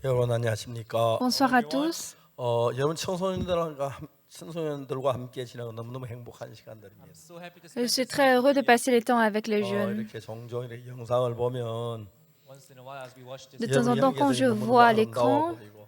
여러분 안녕하십니까? Bonsoir à tous. 여러분 청소년들과 함께 지내고 너무너무 행복한 시간들입니다. Je suis très heureux de passer les temps avec les jeunes. 이렇게 종종 이렇게 영상을 보면 De temps 여러분 en temps, quand 형제들이 je 너무너무 vois à 아름다워 l'écran, 보이고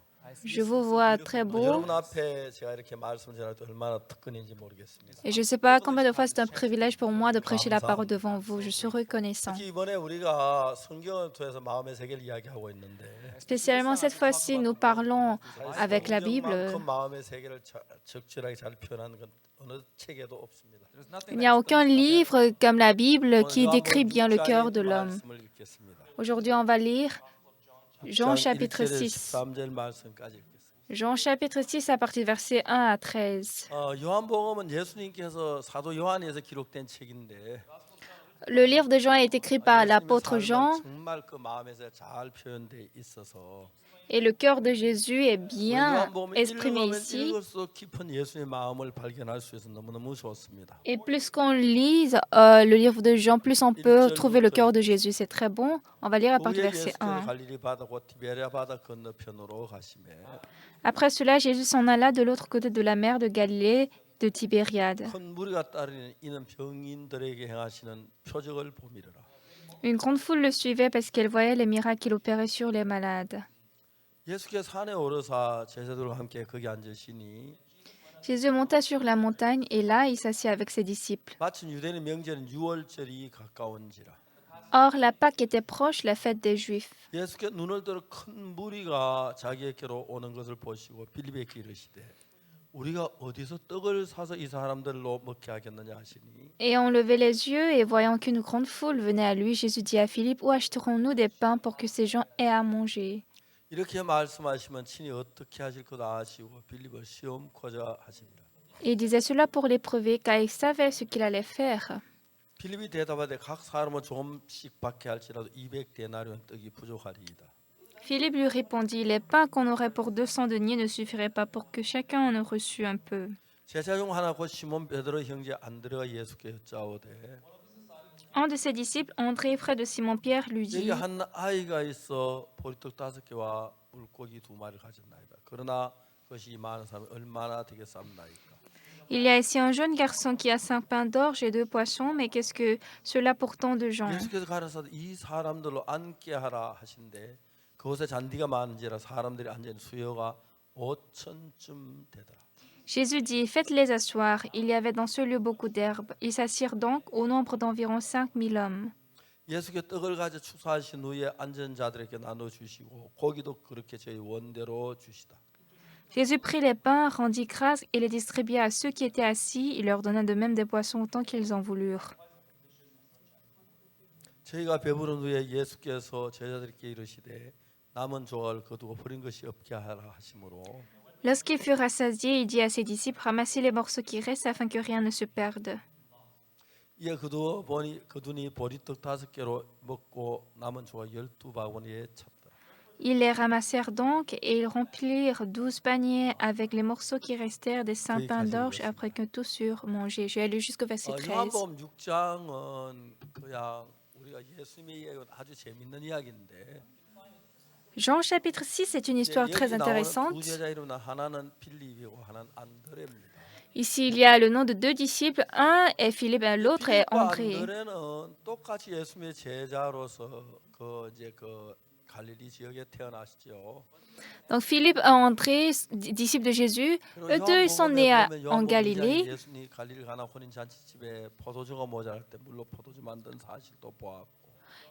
je vous vois très beau. 여러분 앞에 제가 이렇게 말씀 전할 때 얼마나 특권인지 모르겠습니다. Et je ne sais pas combien de fois c'est un privilège pour moi de prêcher la parole 감사합니다. devant vous. Je suis reconnaissant. 특히 이번에 우리가 성경을 통해서 마음의 세계를 이야기하고 있는데 Spécialement cette fois-ci, nous parlons avec la Bible. 성경만큼 마음의 세계를 적절하게 잘 표현하는 건 어느 책에도 없습니다. Il n'y a aucun livre comme la Bible qui 오늘 décrit 한번 bien le 6장의 cœur de l'homme. 말씀을 읽겠습니다. Aujourd'hui, on va lire Jean 6장 chapitre 1절에서 6. 13절 말씀까지 읽겠습니다. Jean chapitre 6 à partir du verset 1 à 13. 요한복음은 예수님께서 사도 요한에서 기록된 책인데 Le livre de Jean a été écrit par l'apôtre Jean 정말 그 마음에서 잘 표현돼 있어서 et le cœur de Jésus est bien 요한복음 exprimé 읽으면 ici. 읽을수록 깊은 예수의 마음을 발견할 수 있어서 너무너무 좋습니다. Et plus qu'on lise le livre de Jean, plus on peut trouver le cœur de Jésus. C'est très bon. On va lire à partir du 후에 verset 예수께서 1. 갈릴리 바다고 티베리아 바다 건너편으로 가시매 Après cela, Jésus s'en alla de l'autre côté de la mer de Galilée, de Tibériade. 큰 무리가 따르는 이는 병인들에게 행하시는 표적을 보미르라. Une grande foule le suivait parce qu'elle voyait les miracles qu'il opérait sur les malades. 예수께서 산에 오르사 제자들과 함께 거기 앉으시니 Jésus monta sur la montagne et là, il s'assit avec ses disciples. 마침 유대인의 명절은 유월절이 가까운지라. Or, la Pâque était proche, la fête des Juifs. 예수께서 눈을 들어 큰 무리가 자기에게로 오는 것을 보시고 빌립에게 이르시되 우리가 어디서 떡을 사서 이 사람들로 먹게 하겠느냐 하시니 Ayant levé les yeux et voyant qu'une grande foule venait à lui, Jésus dit à Philippe, où achèterons-nous des pains pour que ces gens aient à manger? 이렇게 말씀하시면 친히 어떻게 하실 것 아시고 빌립을 시험코자 하시니라. Et il disait cela pour l'éprouver, car il savait ce qu'il allait faire. 빌립이 대답하되 각 사람은 조금씩 받게 할지라도 200데나리온 떡이 부족하리이다. Philippe lui répondit, les pains qu'on aurait pour 200 deniers ne suffiraient pas pour que chacun en ait reçu un peu. 제자 중 하나 곧 시몬 베드로 형제 안드레가 예수께 여짜오되 Un de ses disciples, André, frère de Simon-Pierre, lui 여기 dit, 한 아이가 있어 보리떡 5개와 물고기 2마리를 가졌나이다. 그러나 그것이 많은 사람이 얼마나 되겠사옵나이까. il y a ici un jeune garçon qui a 5 pains d'orge et 2 poissons, mais qu'est-ce que cela pour tant de gens? 예수께서 가라사대 이 사람들로 앉게 하라 하신데 그곳에 잔디가 많은지라 사람들이 앉은 수요가 5,000쯤 되더라. Jésus dit, faites-les asseoir. Il y avait dans ce lieu beaucoup d'herbes. Ils s'assirent donc au nombre d'environ 5000 hommes. 예수께 떡을 가져 축사하신 후에 앉은 자들에게 나눠 주시고 고기도 그렇게 저희 원대로 주시다. Jésus prit les pains, rendit grâce et les distribua à ceux qui étaient assis. Il leur donna de même des poissons autant qu'ils en voulurent. 저희가 배부른 후에 예수께서 제자들에게 이르시되 남은 조각을 거두고 버린 것이 없게 하라 하심으로 Lorsqu'ils furent rassasiés, il dit à ses disciples, ramassez les morceaux qui restent afin que rien ne se perde. 이에 거두니 보리떡 5개로 먹고 남은 조각 12바구니에 찼더라. Ils les ramassèrent donc et ils remplirent 12 paniers avec les morceaux qui restèrent des 5 pains d'orge après que tous eurent mangé. Je vais aller jusqu'au verset 13. 요한복음 6장은 그냥 우리가 예수님의 이야기는 아주 재밌는 이야기인데 Jean chapitre 6 est une histoire très 여기 나오는 두 intéressante. 제자 이름은 하나는 빌립이고 하나는 안드레입니다. Ici, il y a le nom de 2 disciples. Un est Philippe et l'autre est 빌립과 André. 안드레는 똑같이 예수님의 제자로서 그 갈릴리 지역에 태어나시죠. Donc Philippe et André, disciples de Jésus, eux deux, ils sont nés en Galilée. 예수님이 갈릴리 가나 혼인 잔치집에 포도주가 모자랄 때 물로 포도주 만든 사실도 보았고.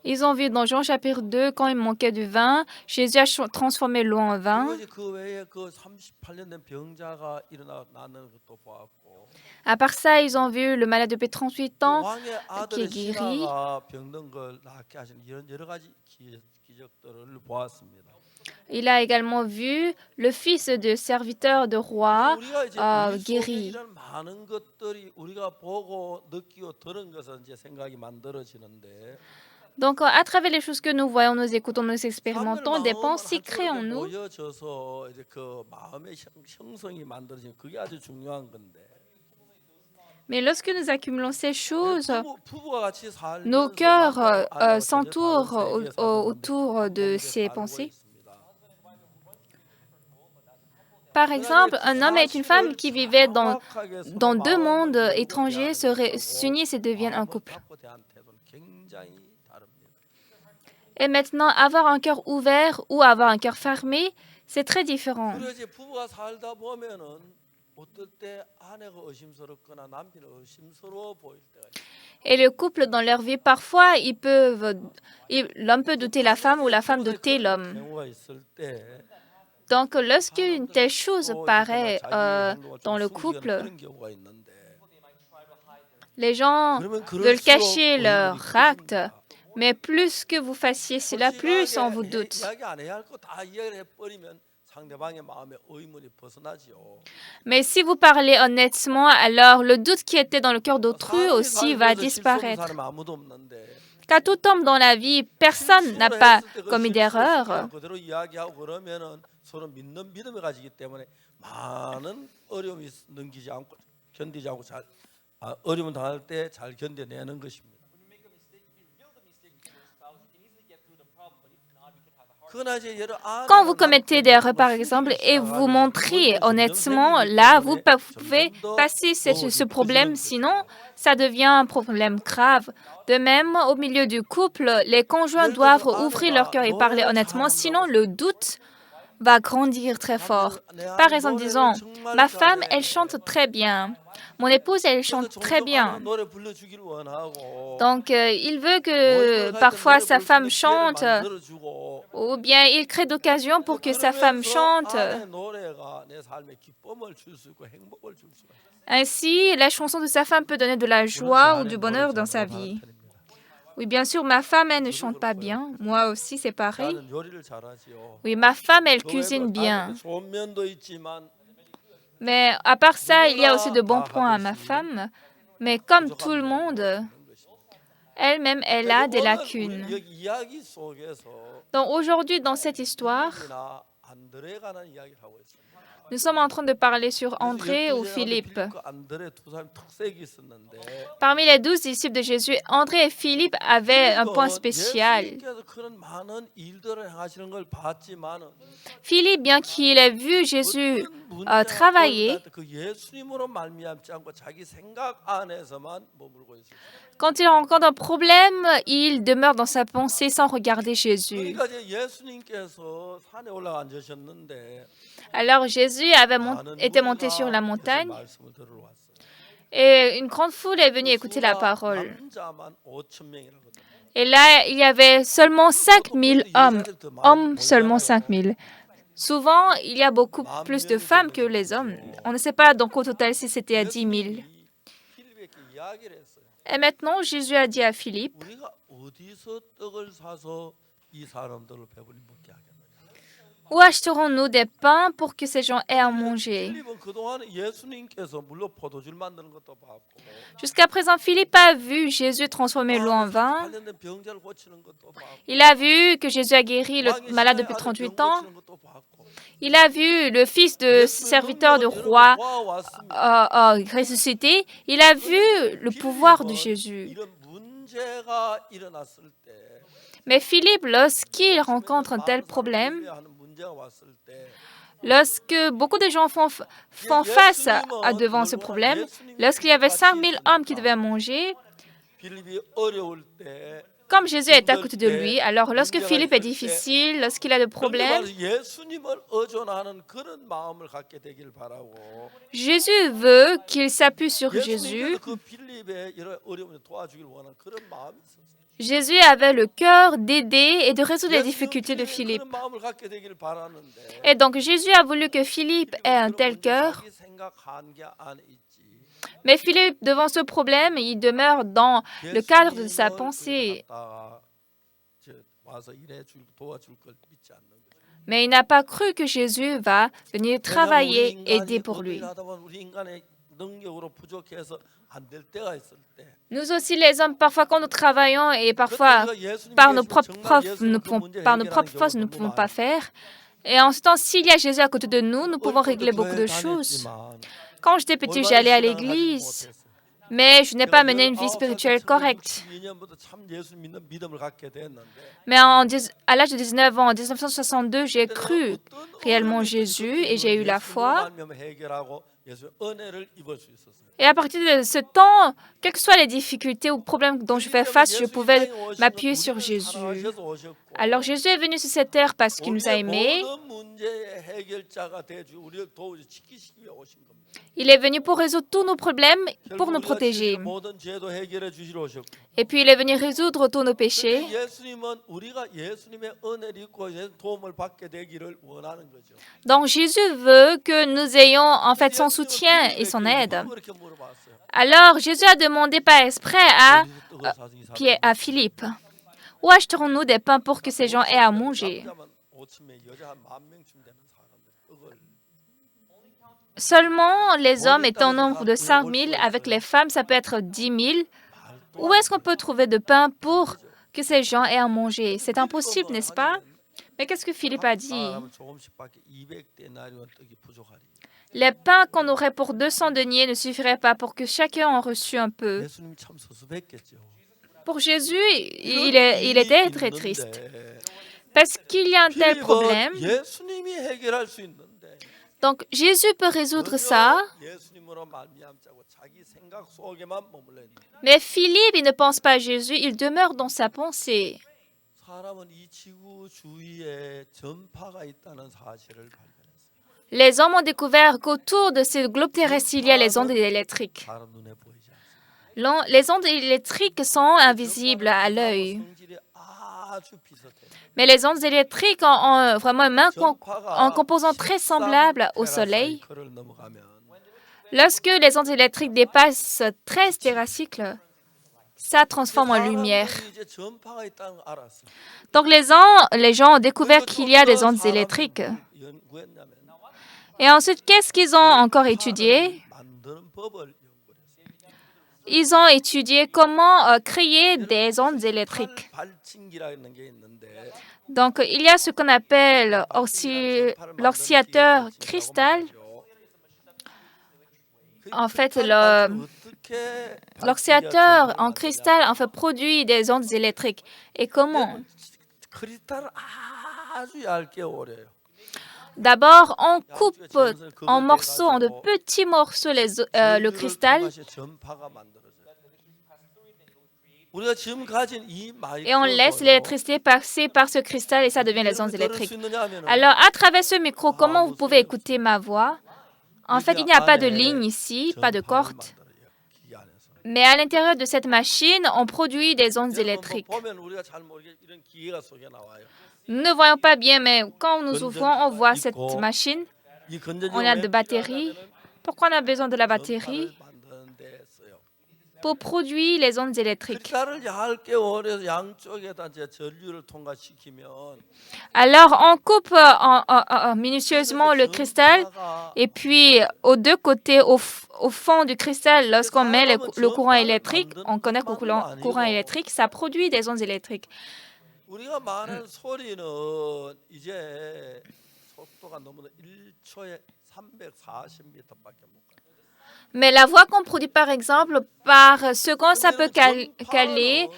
Ils ont vu dans Jean chapitre 2, quand il manquait du vin, Jésus a transformé l'eau en vin. 그 외에 그 38년 된 병자가 일어나는 것도 보았고. À part ça, ils ont vu le malade depuis 38 ans 왕의 qui 아들의 est guéri. 신하가 병든 걸 낫게 하시는 이런 여러 가지 기적들을 보았습니다. Il a également vu le fils de serviteur de roi 우리가 이제 우리 속에 guéri. 이런 많은 것들이 우리가 보고 느끼고 들은 것은 이제 생각이 만들어지는데 Donc, à travers les choses que nous voyons, nous écoutons, nous expérimentons, des 마음은 pensées créent en nous. 모여져서 이제 그 마음의 형성이 만들어지는 그게 아주 중요한 건데. Mais lorsque nous accumulons ces choses, 부부가 같이 살면서 nos cœurs 남자, 아내와 전혀 s'entourent 다른 세계에 사는 autour de 부부들이 ces 살고 pensées. 있습니다. Par exemple, un homme et une femme qui vivaient dans deux mondes étrangers s'unissent et deviennent un couple. Et maintenant, avoir un cœur ouvert ou avoir un cœur fermé, c'est très différent. 그래서 이제 부부가 살다 보면은 어떨 때 아내가 의심스럽거나 남편이 의심스러워 보일 때가 있어요. Et le couple, dans leur vie, parfois, l'homme peut douter la femme ou la femme douter l'homme. 경우가 있을 때 Donc, lorsqu'une telle chose paraît dans le couple, 그런 경우가 있는데 les gens 그러면 veulent 그럴수록 cacher 의심이 leur acte. 커집니다. Mais plus que vous fassiez cela, plus on vous doute. 이야기 안 해야 할 거 다 이야기를 해버리면 상대방의 마음에 의문이 벗어나지요. Mais si vous parlez honnêtement, alors le doute qui était dans le cœur d'autrui aussi va disparaître. 사람이 아무도 없는데 Car tout homme dans la vie, personne n'a pas commis d'erreur. 그대로 이야기하고 그러면은 서로 믿는 믿음을 가지기 때문에 많은 어려움이 넘기지 않고 견디지 않고 잘 어려움 당할 때 잘 견뎌내는 것입니다. Quand vous commettez des erreurs, par exemple, et vous montrez honnêtement, là, vous pouvez passer ce problème, sinon, ça devient un problème grave. De même, au milieu du couple, les conjoints doivent ouvrir leur cœur et parler honnêtement, sinon le doute va grandir très fort. Par exemple, disons, ma femme, elle chante très bien. Mon épouse, elle chante très bien. Donc, il veut que parfois sa femme chante, ou bien il crée d'occasions pour que sa femme chante. Ainsi, la chanson de sa femme peut donner de la joie ou du bonheur dans sa vie. Oui, bien sûr, ma femme, elle ne chante pas bien. Moi aussi, c'est pareil. Oui, ma femme, elle cuisine bien. Mais à part ça, il y a aussi de bons points à ma femme. Mais comme tout le monde, elle-même, elle a des lacunes. Donc aujourd'hui, dans cette histoire, nous sommes en train de parler sur André ou Philippe. Parmi les 12 disciples de Jésus, André et Philippe avaient un point spécial. Philippe, bien qu'il ait vu Jésus travailler, quand il rencontre un problème, il demeure dans sa pensée sans regarder Jésus. Alors Jésus était monté sur la montagne et une grande foule est venue écouter la parole. Et là, il y avait seulement 5000 hommes seulement 5000. Souvent, il y a beaucoup plus de femmes que les hommes. On ne sait pas donc au total si c'était à 10 000. Et maintenant, Jésus a dit à Philippe, où acheterons-nous des pains pour que ces gens aient à manger? Jusqu'à présent, Philippe a vu Jésus transformer l'eau en vin. Il a vu que Jésus a guéri le malade depuis 38 ans. Il a vu le fils de serviteur du roi ressuscité. Il a vu le pouvoir de Jésus. Mais Philippe, lorsqu'il rencontre un tel problème, lorsque beaucoup de gens font face devant ce problème, lorsqu'il y avait 5000 hommes qui devaient manger, comme Jésus est à côté de lui, alors lorsque Philippe est difficile, lorsqu'il a des problèmes, Jésus veut qu'il s'appuie sur Jésus. Jésus avait le cœur d'aider et de résoudre les difficultés de Philippe. Et donc Jésus a voulu que Philippe ait un tel cœur. Mais Philippe, devant ce problème, il demeure dans le cadre de sa pensée. Mais il n'a pas cru que Jésus va venir travailler, aider pour lui. Nous aussi, les hommes, parfois quand nous travaillons et parfois par nos propres forces, nous ne pouvons pas faire. Et en ce temps, s'il y a Jésus à côté de nous, nous pouvons régler beaucoup de choses. Quand j'étais petit, j'allais à l'église, mais je n'ai pas mené une vie spirituelle correcte. Mais à l'âge de 19 ans, en 1962, j'ai cru réellement Jésus et j'ai eu la foi. 말미암아 해결하고 예수의 은혜를 입을 수 있었어요. Et à partir de ce temps, quelles que soient les difficultés ou problèmes dont je fais face, je pouvais m'appuyer sur Jésus. Alors Jésus est venu sur cette terre parce qu'il nous a aimés. 모든 문제의 해결자가 되주 우리를 도우시 지키시기 위해 오신 겁니다. Il est venu pour résoudre tous nos problèmes, pour nous protéger. 모든 죄도 해결해 주시러 오셨고. Et puis il est venu résoudre tous nos péchés. 예수님은 우리가 예수님의 은혜를 입고 도움을 받게 되기를 원하는 거죠. Donc Jésus veut que nous ayons en fait son soutien et son aide. 그렇게 물어봤어요. Alors Jésus a demandé par exprès à Philippe, où acheterons-nous des pains pour que ces gens aient à manger? 남자만 5,000명, 여자 한 10,000명쯤 되는 사람들. 그걸 Seulement les hommes étant au nombre de 5 000, avec les femmes, ça peut être 10 000. Où est-ce qu'on peut trouver de pain pour que ces gens aient à manger? C'est impossible, n'est-ce pas? Mais qu'est-ce que Philippe a dit? 하면 조금씩밖에 200데나리온 떡이 부족하리. Les pains qu'on aurait pour 200 deniers ne suffiraient pas pour que chacun en reçût un peu. 예수님 참 서슴했겠죠. Pour Jésus, il était très triste. Parce qu'il y a un tel problème. 예수님이 해결할 수 있는데 Donc Jésus peut résoudre ça. 예수님으로 말미암자고 자기 생각 속에만 머물러 있는 거예요. Mais Philippe, il ne pense pas à Jésus, il demeure dans sa pensée. 사람은 이 지구 주위에 전파가 있다는 사실을 발견했어요. Les hommes ont découvert qu'autour de ce globe terrestre, il y a les ondes électriques. 사람 눈에 보이지 않습니다. Les ondes électriques sont invisibles à l'œil. 성질이 아주 비슷해요. Mais les ondes électriques ont vraiment un composant très semblable au Soleil. 테라사이클을 넘어가면 Lorsque les ondes électriques dépassent 13 téracycles, ça transforme en lumière. 사람들이 이제 전파가 있다는 걸 알았어요. Donc les gens ont découvert qu'il y a des ondes électriques. 연구했냐면 Et ensuite, qu'est-ce qu'ils ont encore étudié? 만드는 법을 연구했어요. Ils ont étudié comment créer des ondes électriques. 발진기라는 게 있는데 Donc, il y a ce qu'on appelle l'oscillateur cristal. En fait, l'oscillateur en cristal en fait, produit des ondes électriques. Et comment? 크리스탈을 아주 얇게 오려요. D'abord, on coupe en morceaux, en de petits morceaux, le cristal 전파가 만들어져요. 우리가 지금 가진 이 et on laisse l'électricité passer par ce cristal et ça devient les ondes électriques. électriques. Alors, à travers ce micro, comment vous pouvez écouter ma voix? En fait, il n'y a pas de ligne ici, pas de corde. Mais à l'intérieur de cette machine, on produit des ondes électriques. Nous ne voyons pas bien, mais quand nous ouvrons, on voit cette machine. On a de batteries. Pourquoi on a besoin de la batterie? Pour produire les ondes électriques. Alors, on coupe minutieusement le cristal et puis aux deux côtés, au fond du cristal, lorsqu'on met le courant électrique, on connecte au courant électrique, ça produit des ondes électriques. 우리가 말하는 소리는 이제 속도가 너무 1초에 340m밖에 못 가요. Mais la voix qu'on produit, par exemple, par seconde, ça peut caler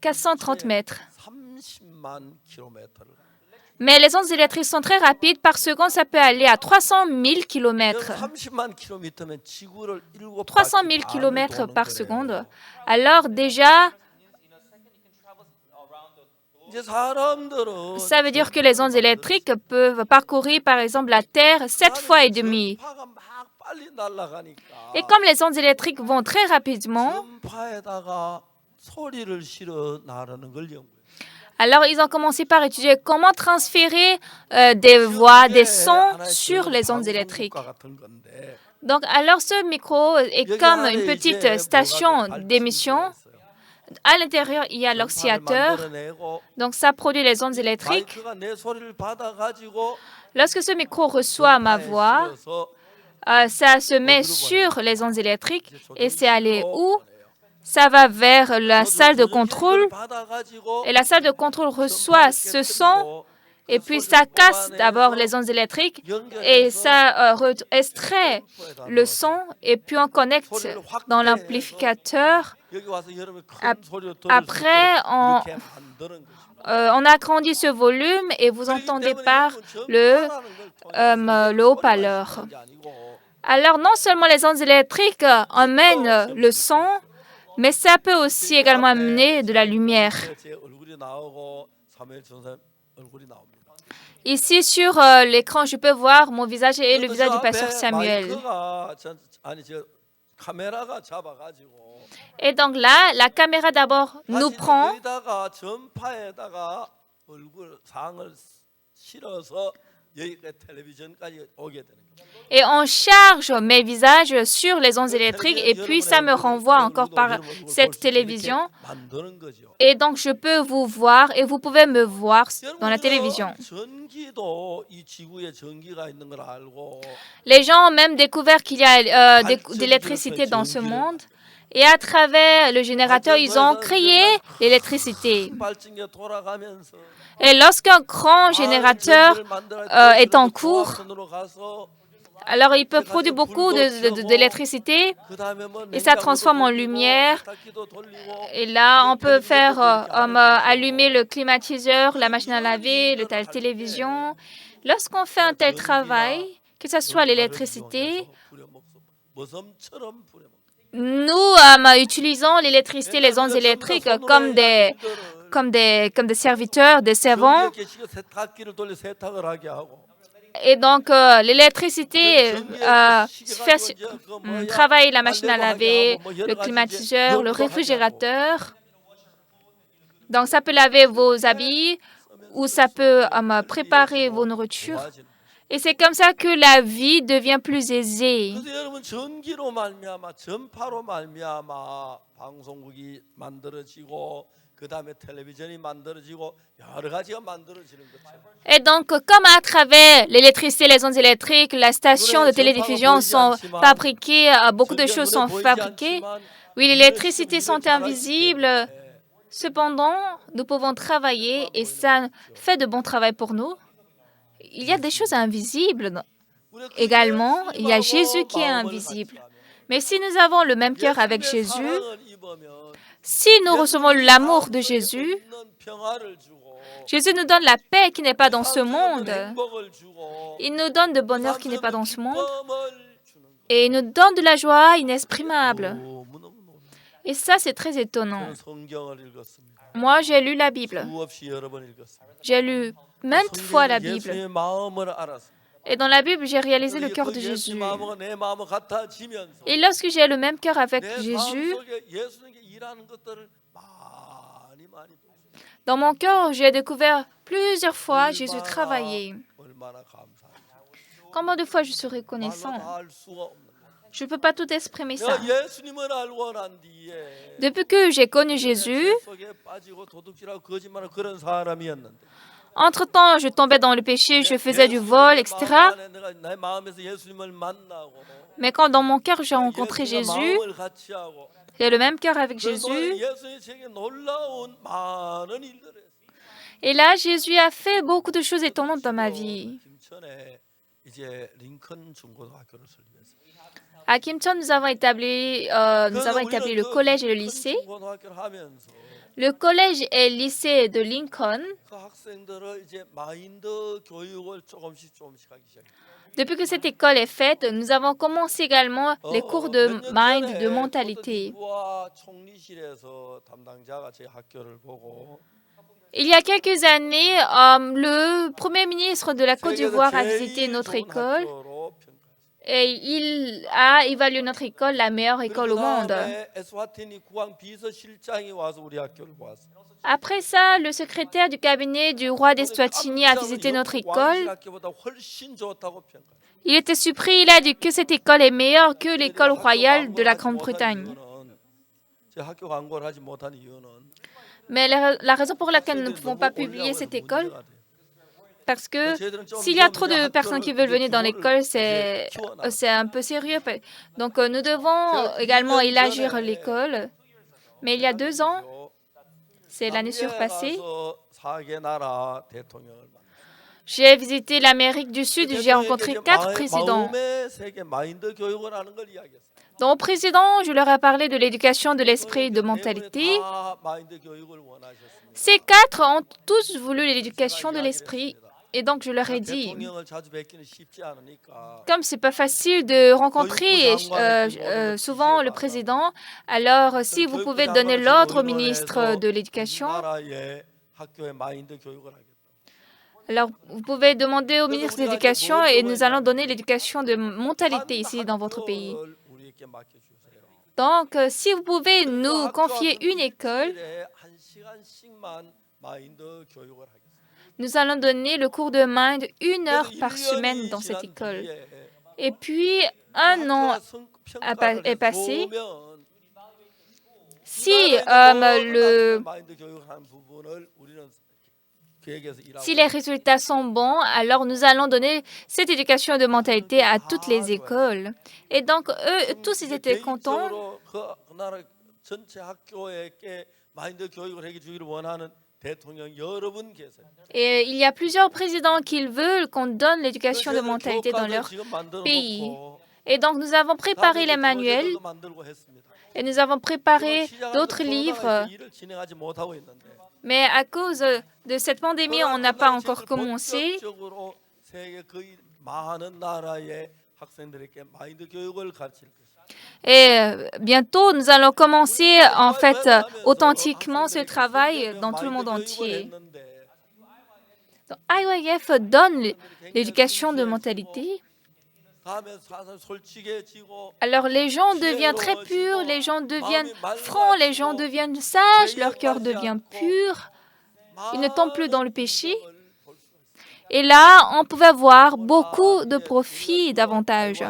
430 mètres. 30만 킬로미터를. Mais les ondes électriques sont très rapides. Par seconde, ça peut aller à 300 000 km. 30만 킬로미터면 지구를 300 000 km par seconde. Alors déjà, ça veut dire que les ondes électriques peuvent parcourir, par exemple, la Terre 7 fois et demi. Et comme les ondes électriques vont très rapidement, alors ils ont commencé par étudier comment transférer des voix, des sons sur les ondes électriques. Donc, alors ce micro est comme une petite station d'émission. À l'intérieur, il y a l'oscillateur. Donc, ça produit les ondes électriques. Lorsque ce micro reçoit ma voix, ça se met sur les ondes électriques et c'est allé où? Ça va vers la salle de contrôle et la salle de contrôle reçoit ce son et puis ça casse d'abord les ondes électriques et ça extrait le son et puis on connecte dans l'amplificateur. Après, on agrandit ce volume et vous entendez par le haut-parleur. Alors, non seulement les ondes électriques emmènent le son, mais ça peut aussi également amener de la lumière. Ici, sur l'écran, je peux voir mon visage et le visage du pasteur Samuel. Et donc là, la caméra d'abord nous prend. Et on charge mes visages sur les ondes électriques et puis ça me renvoie encore par cette télévision. Et donc je peux vous voir et vous pouvez me voir dans la télévision. Les gens ont même découvert qu'il y a de l'électricité dans ce monde. Et à travers le générateur, ils ont créé l'électricité. Et lorsqu'un grand générateur est en cours, alors il peut produire beaucoup d'électricité et ça transforme en lumière. Et là, on peut faire allumer le climatiseur, la machine à laver, la télévision. Lorsqu'on fait un tel travail, que ce soit l'électricité, nous utilisons l'électricité, les ondes électriques comme des serviteurs, des servants. Et donc, l'électricité travaille la machine à laver, le climatiseur, le réfrigérateur. Donc, ça peut laver vos habits ou ça peut préparer vos nourritures. Et c'est comme ça que la vie devient plus aisée. Et donc, comme à travers l'électricité, les ondes électriques, la station de télédiffusion sont fabriquées, beaucoup de choses sont fabriquées. Oui, les électricités sont invisibles. Cependant, nous pouvons travailler et ça fait de bon travail pour nous. Il y a des choses invisibles également. Il y a Jésus qui est invisible. Mais si nous avons le même cœur avec Jésus, si nous recevons l'amour de Jésus, Jésus nous donne la paix qui n'est pas dans ce monde. Il nous donne le bonheur qui n'est pas dans ce monde. Et il nous donne de la joie inexprimable. Et ça, c'est très étonnant. Moi, j'ai lu la Bible. J'ai lu maintes fois la Bible. Et dans la Bible, j'ai réalisé le cœur de Jésus. Et lorsque j'ai le même cœur avec Jésus, dans mon cœur, j'ai découvert plusieurs fois Jésus travailler. Combien de fois je suis reconnaissant? Je ne peux pas tout exprimer ça. Depuis que j'ai connu Jésus, entre-temps, je tombais dans le péché, je faisais du vol, etc. Mais quand dans mon cœur, j'ai rencontré Jésus, j'ai le même cœur avec Jésus. Et là, Jésus a fait beaucoup de choses étonnantes dans ma vie. À Kimcheon, nous avons établi le collège et le lycée. Le collège et le lycée de Lincoln. Depuis que cette école est faite, nous avons commencé également les cours de mind, de mentalité. Il y a quelques années, le Premier ministre de la Côte d'Ivoire a visité notre école et il a évalué notre école, la meilleure école au monde. Après ça, le secrétaire du cabinet du roi d'Eswatini a visité notre école. Il était surpris, il a dit que cette école est meilleure que l'école royale de la Grande-Bretagne. Mais la raison pour laquelle nous ne pouvons pas publier cette école, parce que s'il y a trop de personnes qui veulent venir dans l'école, c'est un peu sérieux. Donc, nous devons également élargir l'école. Mais il y a 2 ans, c'est l'année surpassée, J'ai visité l'Amérique du Sud, j'ai rencontré 4 présidents. 마음의 세계 마인드 교육을 하는 걸 이야기했어요. Donc, aux présidents, je leur ai parlé de l'éducation de l'esprit, de mentalité. 다 마인드 교육을 원하셨습니다. Ces 4 ont tous voulu l'éducation de l'esprit. Et donc, je leur ai dit, 대통령을 자주 뵙기는 쉽지 않으니까 comme c'est pas facile de rencontrer souvent le président, alors si vous pouvez donner l'ordre au ministre de l'Éducation, 나라의 학교의 마인드 교육을 하겠다. alors vous pouvez demander au ministre de l'Éducation et nous allons donner l'éducation de mentalité ici dans votre pays. 학교를 우리에게 맡겨주세요. Donc, si vous pouvez nous confier une école, 일주일에 한 시간씩만 마인드 교육을 하겠습니다. nous allons donner le cours de Mind 1 heure par semaine dans cette école. Et puis, un an est passé. Si les résultats sont bons, alors nous allons donner cette éducation de mentalité à toutes les écoles. Et donc, eux, tous, ils étaient contents. Et il y a plusieurs présidents qui veulent qu'on donne l'éducation de mentalité dans leur pays. Et donc, nous avons préparé les manuels et nous avons préparé d'autres livres. Mais à cause de cette pandémie, on n'a pas encore commencé. Et bientôt, nous allons commencer en fait authentiquement ce travail dans tout le monde entier. Donc, IYF donne l'éducation de mentalité. Alors les gens deviennent très purs, les gens deviennent francs, les gens deviennent sages, leur cœur devient pur, ils ne tombent plus dans le péché. Et là, on pouvait voir beaucoup de profits davantage.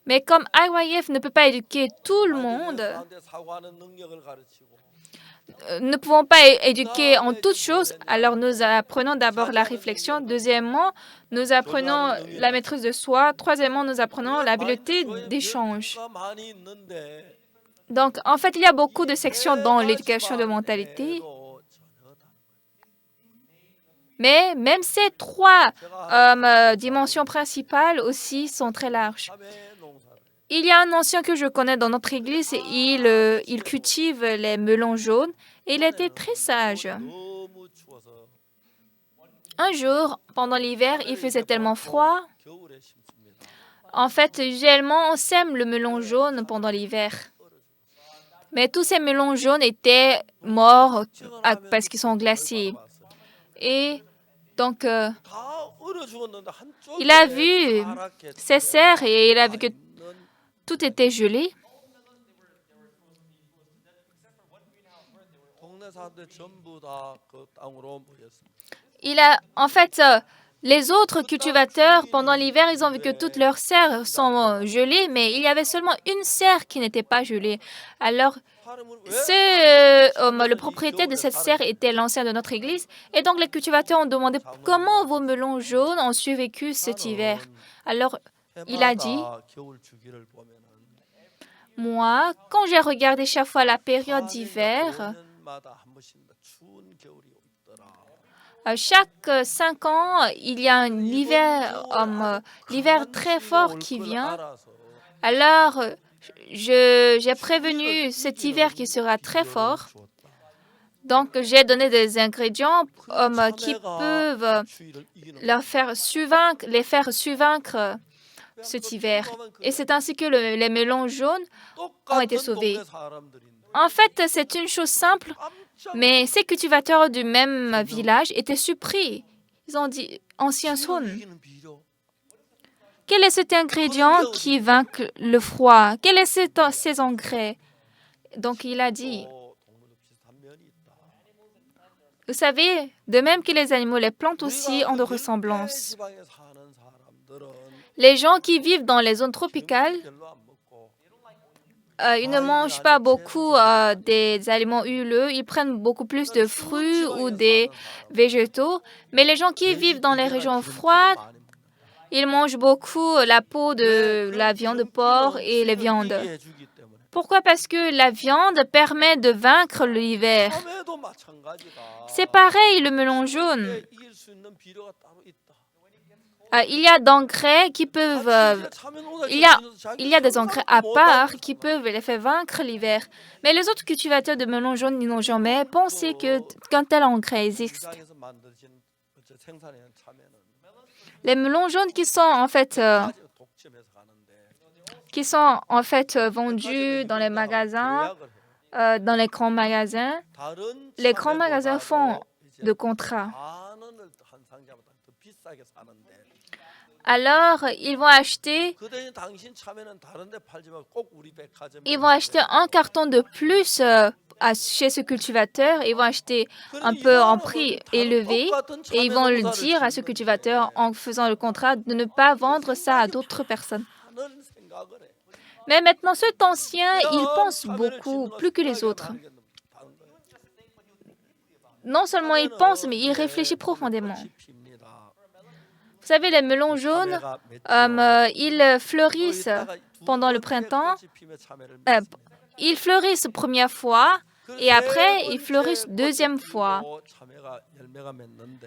Mais comme IYF ne peut pas éduquer tout le monde, nous ne pouvons pas éduquer en toutes choses, alors nous apprenons d'abord la réflexion. Deuxièmement, nous apprenons la maîtrise de soi. Troisièmement, nous apprenons l'habileté d'échange. Donc, en fait, il y a beaucoup de sections dans l'éducation de mentalité. Mais même ces 3 dimensions principales aussi sont très larges. Il y a un ancien que je connais dans notre église, il cultive les melons jaunes et il était très sage. Un jour, pendant l'hiver, il faisait tellement froid. En fait, usuellement, on sème le melon jaune pendant l'hiver. Mais tous ces melons jaunes étaient morts parce qu'ils sont glacés. Et donc, il a vu ses serres et il a vu que tout était gelé. En fait, les autres cultivateurs, pendant l'hiver, ils ont vu que toutes leurs serres sont gelées, mais il y avait seulement une serre qui n'était pas gelée. Alors, le propriétaire de cette serre était l'ancien de notre église. Et donc, les cultivateurs ont demandé comment vos melons jaunes ont survécu cet hiver. Alors, il a dit, moi, quand j'ai regardé chaque fois la période d'hiver, chaque 5 ans, il y a un l'hiver très fort qui vient. Alors, j'ai prévenu cet hiver qui sera très fort. Donc, j'ai donné des ingrédients qui peuvent les faire survaincre cet hiver. Et c'est ainsi que les melons jaunes ont été sauvés. En fait, c'est une chose simple, mais ces cultivateurs du même village étaient surpris. Ils ont dit, ancien Son, quel est cet ingrédient qui vainc le froid? Quels sont ces engrais? Donc, il a dit, vous savez, de même que les animaux, les plantes aussi ont de ressemblances. Les gens qui vivent dans les zones tropicales, ils ne mangent pas beaucoup des aliments huileux, ils prennent beaucoup plus de fruits ou des végétaux. Mais les gens qui vivent dans les régions froides, ils mangent beaucoup la peau de la viande de porc et les viandes. Pourquoi? Parce que la viande permet de vaincre l'hiver. 참외도 마찬가지다. C'est pareil, le melon jaune. 추위에 이길 수 있는 비료가 따로 있다. Il y a d'engrais qui peuvent... il y a des engrais à part qui peuvent les faire vaincre l'hiver. Mais les autres cultivateurs de melon jaune n'ont jamais pensé qu'un tel engrais existe. 농장에서 만들어진 생산하는 참외는 Les melons jaunes qui sont en fait vendus dans les magasins, dans les grands magasins, 다른 les grands magasins font de contrats. 만 원을 한 상자보다 더 비싸게 사는데 Alors, ils vont acheter 그대는 당신 참외는 다른데 팔지만 꼭 우리 백화점에 Ils vont acheter un carton de plus chez ce cultivateur. Ils vont acheter un peu en prix élevé et ils vont le dire à ce cultivateur en faisant le contrat de ne pas vendre ça à d'autres personnes. 하는 생각을 해. Mais maintenant, cet ancien, il pense beaucoup, plus que les autres. Non seulement il pense, mais il réfléchit profondément. Vous savez, les melons jaunes, ils fleurissent pendant le printemps. Ils fleurissent première fois et après, ils fleurissent deuxième fois.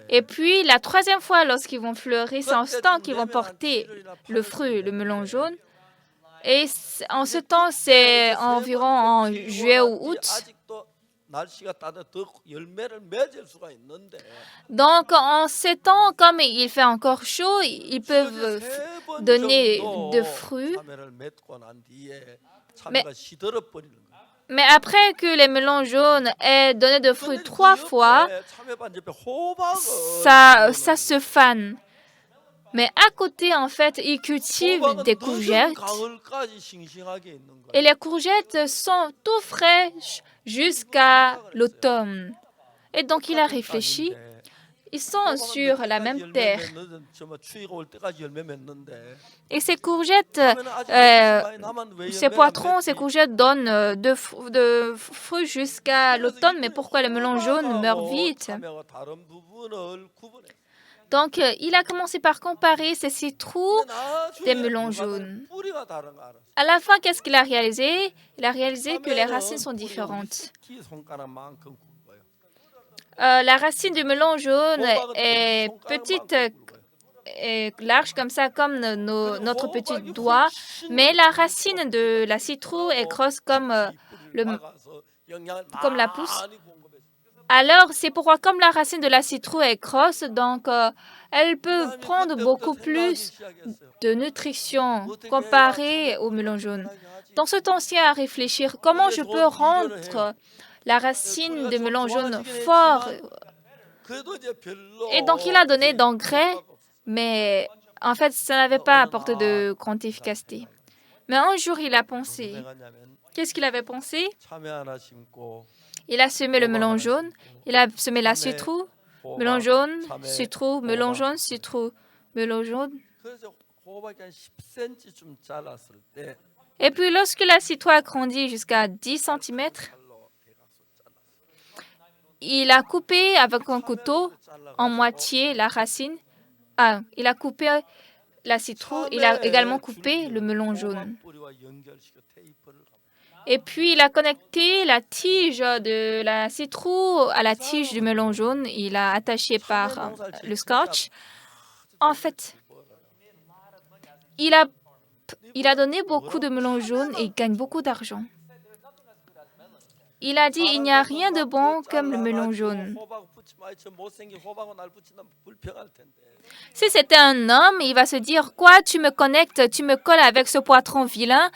Et puis, la troisième fois, lorsqu'ils vont fleurir, c'est en ce temps qu'ils vont porter le fruit, le melon jaune. Et en ce temps, c'est environ en juillet ou août. Donc, en ces temps, comme il fait encore chaud, ils peuvent donner de fruits. Mais après que les melons jaunes aient donné de fruits 3 fois, ça se fane. Mais à côté, en fait, ils cultivent des courgettes. Et les courgettes sont tout fraîches jusqu'à l'automne. Et donc, il a réfléchi. Ils sont sur la même terre. Et ces courgettes, ces poitrons, ces courgettes donnent de fruits jusqu'à l'automne. Mais pourquoi le melon jaune meurt vite? Donc, il a commencé par comparer ces citrouilles des melons jaunes. À la fin, qu'est-ce qu'il a réalisé? Il a réalisé que les racines sont différentes. La racine du melon jaune est petite et large comme ça, comme notre petit doigt, mais la racine de la citrouille est grosse comme la pouce. Alors, c'est pourquoi, comme la racine de la citrouille est grosse, donc elle peut prendre beaucoup plus de nutrition comparée au melon jaune. Dans ce temps-ci, à réfléchir, comment je peux rendre la racine de melon jaune fort? Et donc, il a donné d'engrais, mais en fait, ça n'avait pas apporté de grande efficacité. Mais un jour, il a pensé. Qu'est-ce qu'il avait pensé? Il a semé le melon jaune, il a semé la citrouille, melon jaune, citrouille, melon jaune, citrouille, melon jaune. Et puis, lorsque la citrouille a grandi jusqu'à 10 cm, il a coupé avec un couteau en moitié la racine. Il a coupé la citrouille, il a également coupé le melon jaune. Et puis, il a connecté la tige de la citrouille à la tige du melon jaune. Il a attaché par le scotch. En fait, il a donné beaucoup de melons jaunes et il gagne beaucoup d'argent. Il a dit, il n'y a rien de bon comme le melon jaune. Si c'était un homme, il va se dire, quoi, tu me connectes, tu me colles avec ce poitron vilain.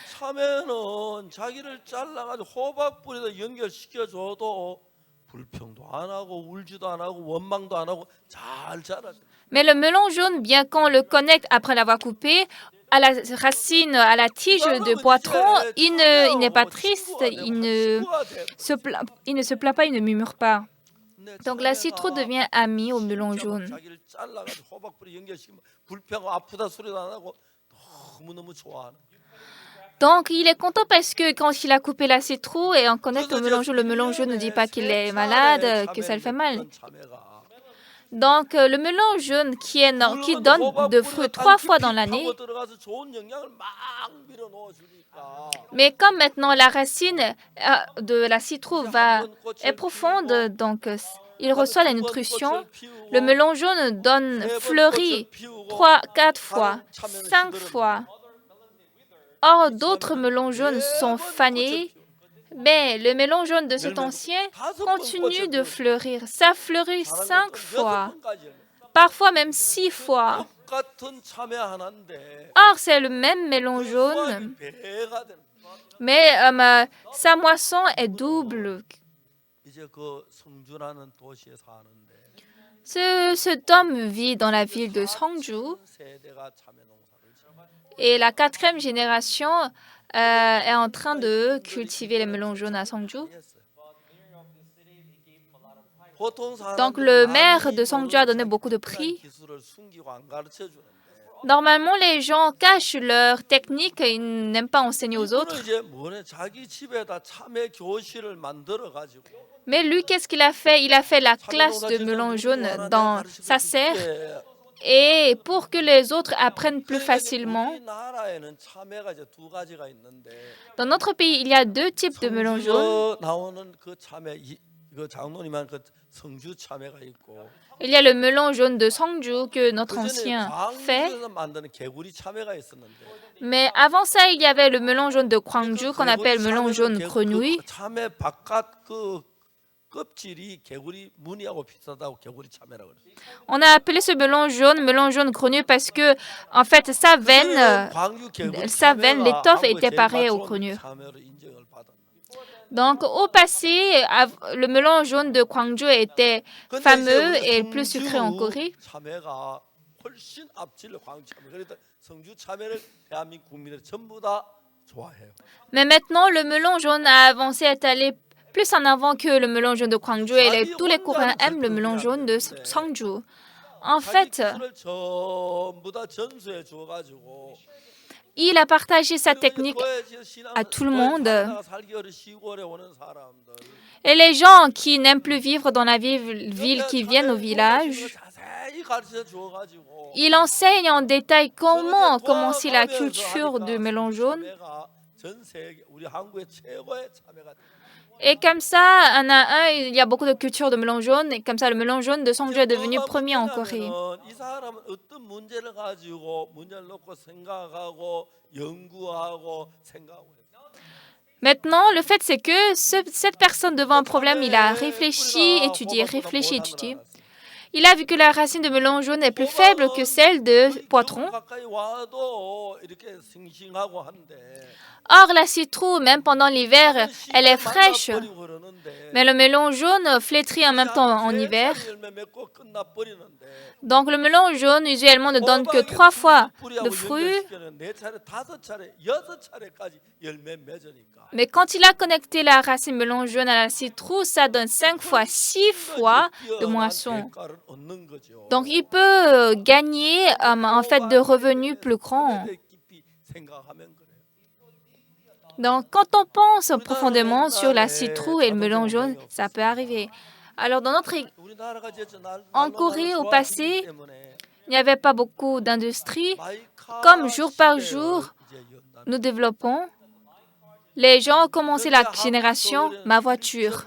Mais le melon jaune, bien qu'on le connecte après l'avoir coupé, à la racine, à la tige de poitron, il n'est pas triste, il ne se plaint pas, il ne murmure pas. Donc la citrouille devient amie au melon jaune. Donc il est content parce que quand il a coupé la citrouille et on connecte au melon jaune, le melon jaune ne dit pas qu'il est malade, que ça le fait mal. Donc, le melon jaune qui donne de fruits 3 fois dans l'année, mais comme maintenant la racine de la citrouille est profonde, donc il reçoit la nutrition, le melon jaune fleurit 3, 4 fois, 5 fois. Or, d'autres melons jaunes sont fanés, mais le melon jaune de cet ancien continue de fleurir. Ça fleurit 5 fois, parfois même 6 fois. Or, c'est le même melon jaune, mais sa moisson est double. Cet homme vit dans la ville de Songju et la 4e génération est en train de cultiver les melons jaunes à Songju. Donc, le maire de Songju a donné beaucoup de prix. Normalement, les gens cachent leur technique et ils n'aiment pas enseigner aux autres. Mais lui, qu'est-ce qu'il a fait? Il a fait la classe de melon jaune dans sa serre et pour que les autres apprennent plus facilement. Dans notre pays, il y a 2 types de melon jaune. Il y a le melon jaune de Songju que notre ancien fait. Mais avant ça, il y avait le melon jaune de Gwangju qu'on appelle melon jaune grenouille. On a appelé ce melon jaune grenouille parce que, en fait, sa veine, l'étoffe était pareille au grenouille. Donc, au passé, le melon jaune de Gwangju était fameux et le plus sucré en Corée. Mais maintenant, le melon jaune a avancé, est allé plus en avant que le melon jaune de Gwangju et tous les Coréens aiment le melon jaune de Songju. En fait, il a partagé sa technique à tout le monde. Et les gens qui n'aiment plus vivre dans la ville, qui viennent au village, il enseigne en détail comment commencer la culture du melon jaune. Et comme ça, il y a beaucoup de cultures de melon jaune. Et comme ça, le melon jaune de Songju est devenu premier en Corée. Maintenant, le fait, c'est que cette personne devant un problème, il a réfléchi, étudié. Il a vu que la racine de melon jaune est plus faible que celle de poitron. Or, la citrouille, même pendant l'hiver, elle est fraîche. Mais le melon jaune flétrit en même temps en hiver. Donc, le melon jaune, usuellement, ne donne que 3 fois de fruits. Mais quand il a connecté la racine melon jaune à la citrouille, ça donne 5 fois, 6 fois de moisson. Donc, il peut gagner en fait de revenus plus grands. Donc, quand on pense profondément sur la citrouille et le melon jaune, ça peut arriver. Alors, en Corée, au passé, il n'y avait pas beaucoup d'industrie. Comme jour par jour, nous développons, les gens ont commencé la génération « ma voiture ».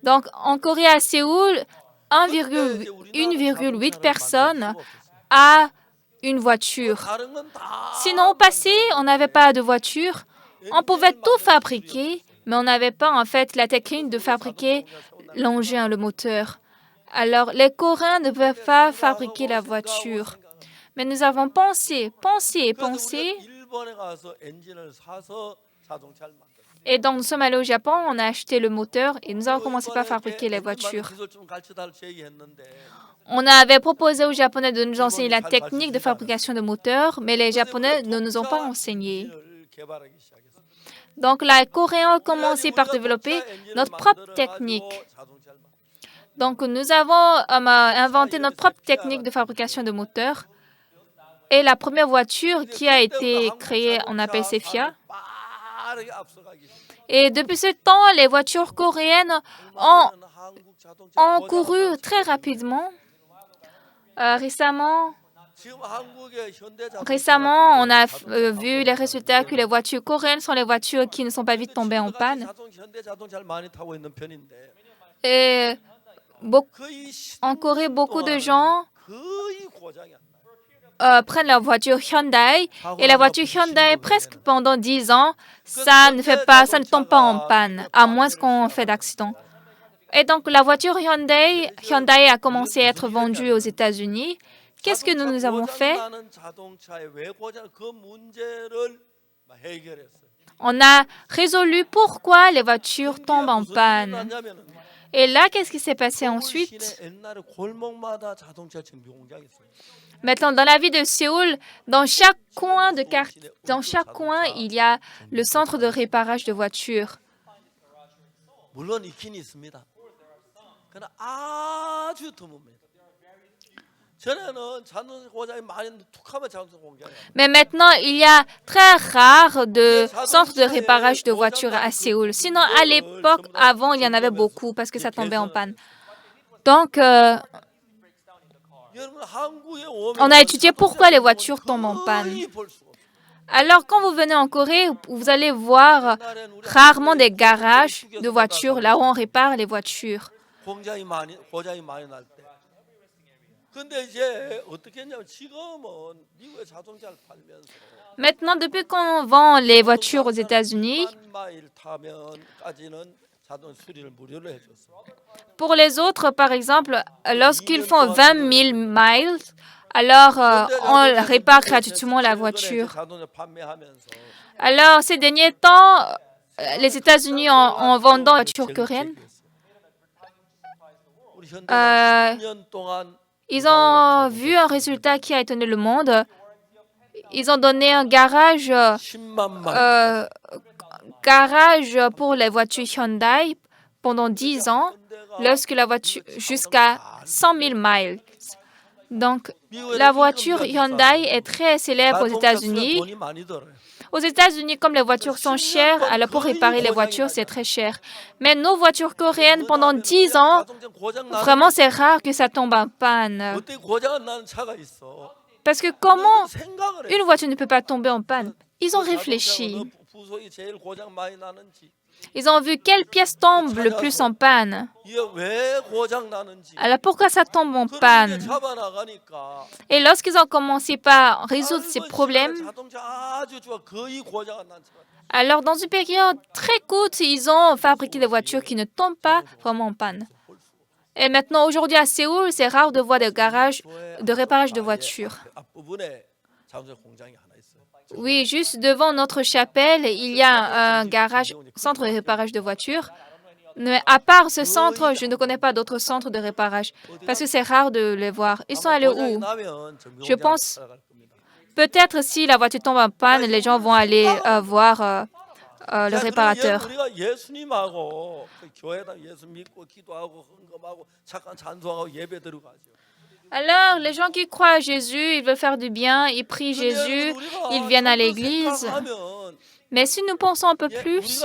Donc, en Corée, à Séoul, 1,8 personnes a une voiture. Sinon, au passé, on n'avait pas de voiture. On pouvait tout fabriquer, mais on n'avait pas, en fait, la technique de fabriquer l'engin, le moteur. Alors, les Coréens ne peuvent pas fabriquer la voiture. Mais nous avons pensé. Et donc, nous sommes allés au Japon, on a acheté le moteur et nous avons commencé par fabriquer les voitures. On avait proposé aux Japonais de nous enseigner la technique de fabrication de moteurs, mais les Japonais ne nous ont pas enseigné. Donc, les Coréens ont commencé par développer notre propre technique. Donc, nous avons inventé notre propre technique de fabrication de moteurs. Et la première voiture qui a été créée, on appelle Sephia. Et depuis ce temps, les voitures coréennes ont couru très rapidement. Récemment, on a vu les résultats que les voitures coréennes sont les voitures qui ne sont pas vite tombées en panne. Et en Corée, beaucoup de gens prennent leur voiture Hyundai et la voiture Hyundai, presque pendant 10 ans, ça ne tombe pas en panne, à moins qu'on fait d'accident. Et donc, la voiture Hyundai a commencé à être vendue aux États-Unis. Qu'est-ce que nous avons fait? On a résolu pourquoi les voitures tombent en panne. Et là, qu'est-ce qui s'est passé ensuite? Maintenant, dans la ville de Séoul, dans chaque coin, il y a le centre de réparage de voitures. Mais maintenant, il y a très rare de centres de réparage de voitures à Séoul. Sinon, à l'époque, avant, il y en avait beaucoup parce que ça tombait en panne. Donc, on a étudié pourquoi les voitures tombent en panne. Alors, quand vous venez en Corée, vous allez voir rarement des garages de voitures, là où on répare les voitures. Maintenant, depuis qu'on vend les voitures aux États-Unis, pour les autres, par exemple, lorsqu'ils font 20 000 miles, alors on répare gratuitement la voiture. Alors, ces derniers temps, les États-Unis, en vendant les voitures coréennes, ils ont vu un résultat qui a étonné le monde. Ils ont donné un garage pour les voitures Hyundai pendant 10 ans, lorsque la voiture jusqu'à 100 000 miles. Donc, la voiture Hyundai est très célèbre aux États-Unis. Aux États-Unis, comme les voitures sont chères, alors pour réparer les voitures, c'est très cher. Mais nos voitures coréennes, pendant 10 ans, vraiment, c'est rare que ça tombe en panne. Parce que comment une voiture ne peut pas tomber en panne? Ils ont réfléchi. Ils ont vu quelle pièce tombe le plus en panne. Alors pourquoi ça tombe en panne? Et lorsqu'ils ont commencé par résoudre ces problèmes, alors dans une période très courte, ils ont fabriqué des voitures qui ne tombent pas vraiment en panne. Et maintenant, aujourd'hui à Séoul, c'est rare de voir des garages de réparage de voitures. Oui, juste devant notre chapelle, il y a un centre de réparage de voitures. Mais à part ce centre, je ne connais pas d'autres centres de réparage parce que c'est rare de les voir. Ils sont allés où? Je pense, peut-être si la voiture tombe en panne, les gens vont aller voir le réparateur. Alors, les gens qui croient à Jésus, ils veulent faire du bien, ils prient Jésus, ils viennent à l'église. Mais si nous pensons un peu plus,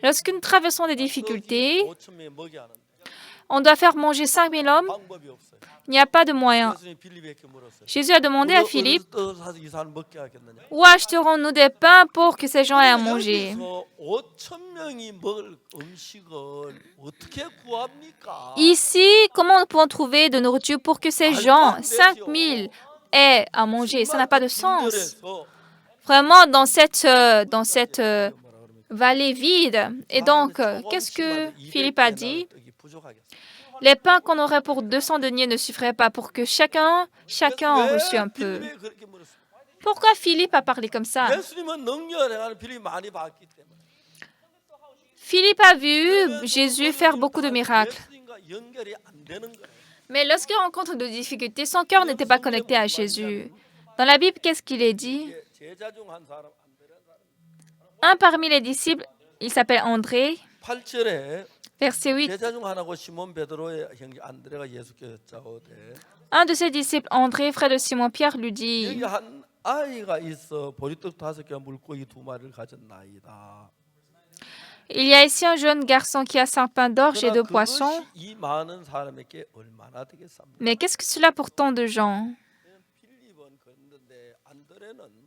lorsque nous traversons des difficultés, on doit faire manger 5 000 hommes. Il n'y a pas de moyen. Jésus a demandé à Philippe, où achèterons-nous des pains pour que ces gens aient à manger? Ici, comment nous pouvons trouver de nourriture pour que ces gens, 5 000, aient à manger? Ça n'a pas de sens. Vraiment, dans cette vallée vide. Et donc, qu'est-ce que Philippe a dit? Les pains qu'on aurait pour 200 deniers ne suffiraient pas pour que chacun en reçût un peu. Pourquoi Philippe a parlé comme ça? Philippe a vu Jésus faire beaucoup de miracles. Mais lorsqu'il rencontre des difficultés, son cœur n'était pas connecté à Jésus. Dans la Bible, qu'est-ce qu'il est dit? Un parmi les disciples, il s'appelle André. Verset 8. Un de ses disciples, André, frère de Simon-Pierre, lui dit, 아이가 있어 보리떡 5개와 물고기 2마리를 가졌나이다. Il y a ici un jeune garçon qui a 5 pains d'orge et 2 그러나 poissons. 그것이 이 많은 사람에게 얼마나 되겠습니까? Mais qu'est-ce que cela pour tant de gens? 필립은 그랬는데 안드레는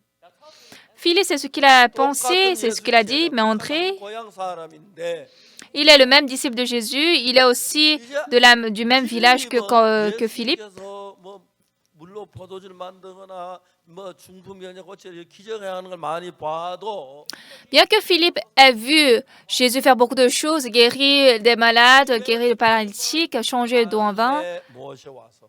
Philippe, c'est ce qu'il a pensé, c'est ce qu'il a dit, mais André, 고향 사람인데 il est le même disciple de Jésus, il est aussi du même village que Philippe. 예수님께서 뭐 물로 포도주를 만드거나 뭐 중풍병에 고쳐 기적하는 걸 많이 봐도 Bien que Philippe ait vu Jésus faire beaucoup de choses, guérir des malades, guérir les paralytiques, changer d'eau en vin, 나의 모셔와서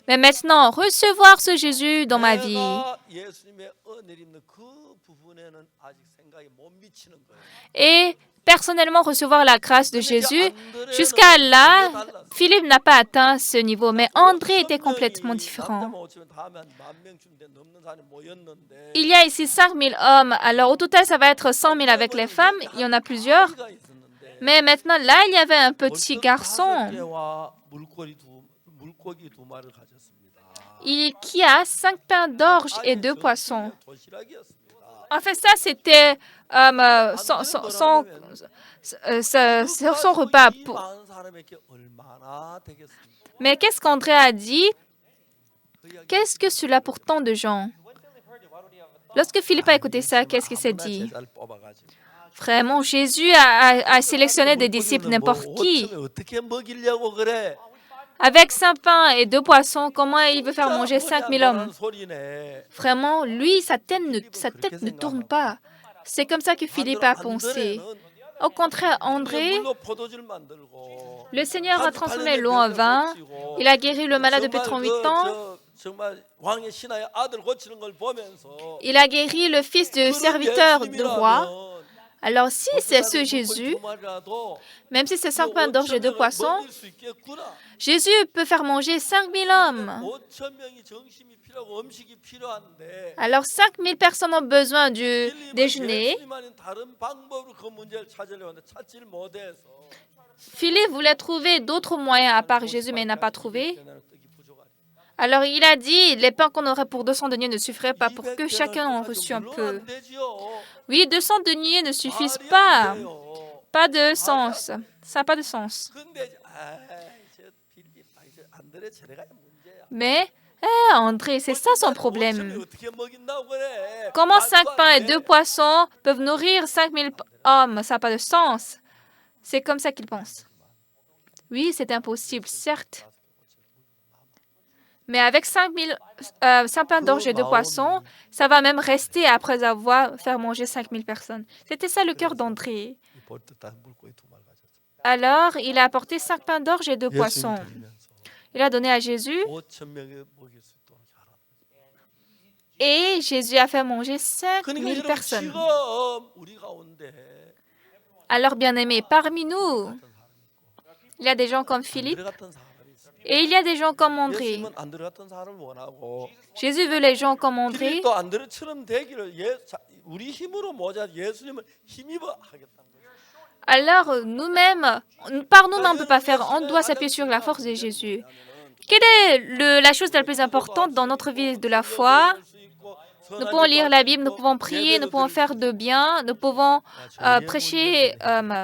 mais maintenant, recevoir ce Jésus dans ma vie 내가 예수님의 은혜를 입는 그 부분에는 아직 생각이 못 미치는 거예요. et personnellement recevoir la grâce de Jésus, jusqu'à là, Philippe n'a pas atteint ce niveau, mais André était complètement différent. Il y a ici 5000 hommes, alors au total ça va être 100 000 avec les femmes, il y en a plusieurs. Mais maintenant là, il y avait un petit garçon qui a 5 pains d'orge et 2 poissons. En fait, ça c'était son repas. Mais qu'est-ce qu'André a dit? Qu'est-ce que cela pour tant de gens? Lorsque Philippe a écouté ça, qu'est-ce qu'il s'est dit? Vraiment, Jésus a sélectionné des disciples n'importe qui. Avec 5 pains et 2 poissons, comment il veut faire manger 5000 hommes? Vraiment, lui, sa tête ne tourne pas. C'est comme ça que Philippe a pensé. Au contraire, André, le Seigneur a transformé l'eau en vin. Il a guéri le malade depuis 38 ans. Il a guéri le fils du serviteur du roi. Alors, si c'est ce Jésus, même si c'est 5 pains d'orge et 2 poissons, Jésus peut faire manger 5000 hommes. Alors, 5000 personnes ont besoin du déjeuner. Philippe voulait trouver d'autres moyens à part Jésus, mais il n'a pas trouvé. Alors, il a dit, les pains qu'on aurait pour 200 deniers ne suffiraient pas pour que chacun en reçût un peu. Oui, 200 deniers ne suffisent pas. Pas de sens. Ça n'a pas de sens. Mais, André, c'est ça son problème. Comment 5 pains et 2 poissons peuvent nourrir 5000 hommes? Ça n'a pas de sens. C'est comme ça qu'il pense. Oui, c'est impossible, certes. Mais avec 5 pains d'orge et 2 poissons, ça va même rester après avoir fait manger 5000 personnes. C'était ça le cœur d'André. Alors, il a apporté 5 pains d'orge et 2 poissons. Il a donné à Jésus. Et Jésus a fait manger 5000 personnes. Alors, bien-aimés, parmi nous, il y a des gens comme Philippe et il y a des gens comme André. Jésus veut les gens comme André. Alors, nous-mêmes, par nous-mêmes, on ne peut pas faire. On doit s'appuyer sur la force de Jésus. Quelle est la chose la plus importante dans notre vie de la foi? Nous pouvons lire la Bible, nous pouvons prier, nous pouvons faire de bien, nous pouvons prêcher,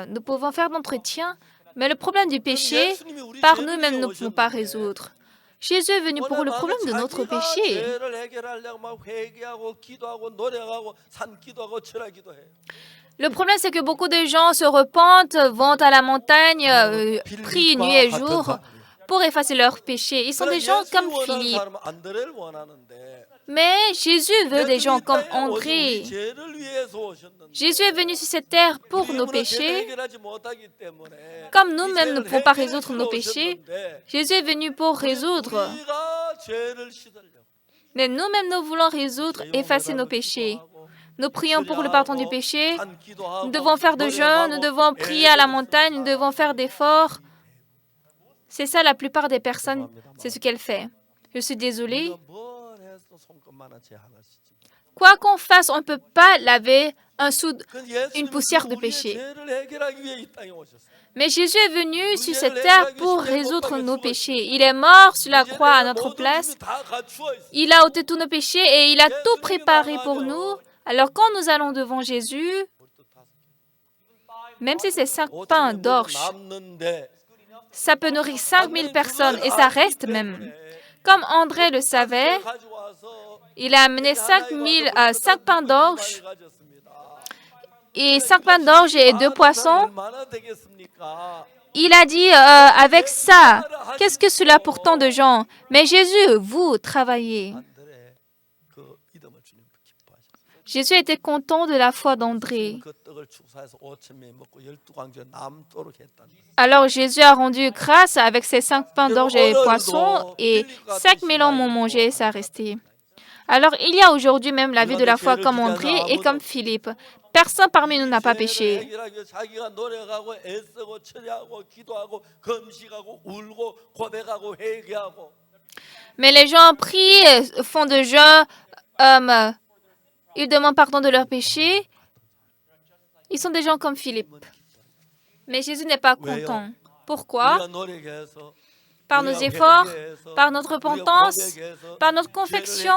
nous pouvons faire d'entretien. Mais le problème du péché, par nous-mêmes, nous ne pouvons pas résoudre. Jésus est venu pour le problème de notre péché. Le problème, c'est que beaucoup de gens se repentent, vont à la montagne, prient nuit et jour pour effacer leurs péchés. Ils sont des gens comme Philippe. Mais Jésus veut des gens comme André. Jésus est venu sur cette terre pour nos péchés. Comme nous-mêmes ne pouvons pas résoudre nos péchés, Jésus est venu pour résoudre. Mais nous-mêmes, nous voulons résoudre, effacer nos péchés. Nous prions pour le pardon du péché. Nous devons faire de jeûne, nous devons prier à la montagne, nous devons faire d'efforts. C'est ça la plupart des personnes, c'est ce qu'elles font. Je suis désolée. Quoi qu'on fasse, on ne peut pas laver 그건 예수님은 une poussière de 우리의 péché. 죄를 해결하기 위해 이 땅에 오셨어요. Mais Jésus est venu sur cette terre pour résoudre nos péchés. Il est mort sur la croix à notre place. 다 갖추어 있어요. Il a ôté tous nos péchés et il a tout préparé pour nous. Alors quand nous allons devant Jésus, même si c'est 5 pains d'orge, 남는데 ça peut nourrir 5000 personnes et ça reste même. Comme André le savait, 가져와서 il a amené 5 pains d'orge et 5 pains d'orge et 2 poissons. 얼마나 되겠습니까? Il a dit, avec ça, qu'est-ce que cela pour tant de gens? Mais Jésus, vous travaillez. 안드레 그 믿음을 주님 기뻐하셨어요. Jésus était content de la foi d'André. 그 떡을 축사해서 5천 명이 먹고 12광주에 남도록 했다는 거예요. Alors Jésus a rendu grâce avec ses 5 pains d'orge et poissons et 5000 hommes ont mangé et ça resté. Alors il y a aujourd'hui même la vie de la foi comme André et comme Philippe. Personne parmi nous n'a pas péché. 해결하기 위해 자기가 노력하고 애쓰고 처리하고 기도하고 금식하고 울고 고백하고 회개하고 Mais les gens prient, font de jeûne, ils demandent pardon de leurs péchés. Ils sont des gens comme Philippe. Mais Jésus n'est pas content. Pourquoi? 우리가 노력해서 Par nos efforts, par notre repentance, par notre confession.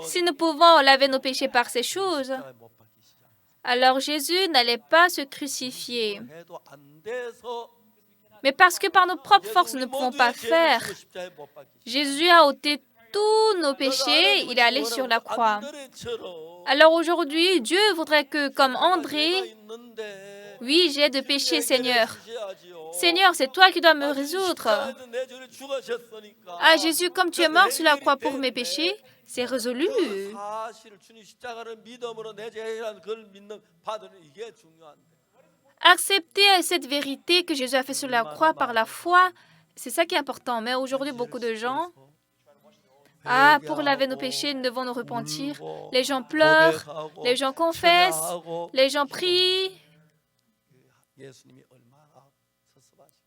Si nous pouvons laver nos péchés par ces choses, alors Jésus n'allait pas se crucifier. 해도 안 돼서 Mais parce que par nos propres forces, nous ne pouvons pas faire, Jésus a ôté tous nos péchés, il est allé sur la croix. Alors aujourd'hui, Dieu voudrait que, comme André, oui, j'ai de péchés, Seigneur. Seigneur, c'est toi qui dois me résoudre. Ah, Jésus, comme tu es mort sur la croix pour mes péchés, c'est résolu. 사실을 주님 십자가를 믿음으로 내 죄 해결한 그걸 믿는 받으는 이게 중요한데. Accepter cette vérité que Jésus a fait sur la croix par la foi, c'est ça qui est important. Mais aujourd'hui, beaucoup de gens, pour laver nos péchés, nous devons nous repentir. Les gens pleurent, les gens confessent, les gens prient. 예수님이 얼마나 섭섭하시고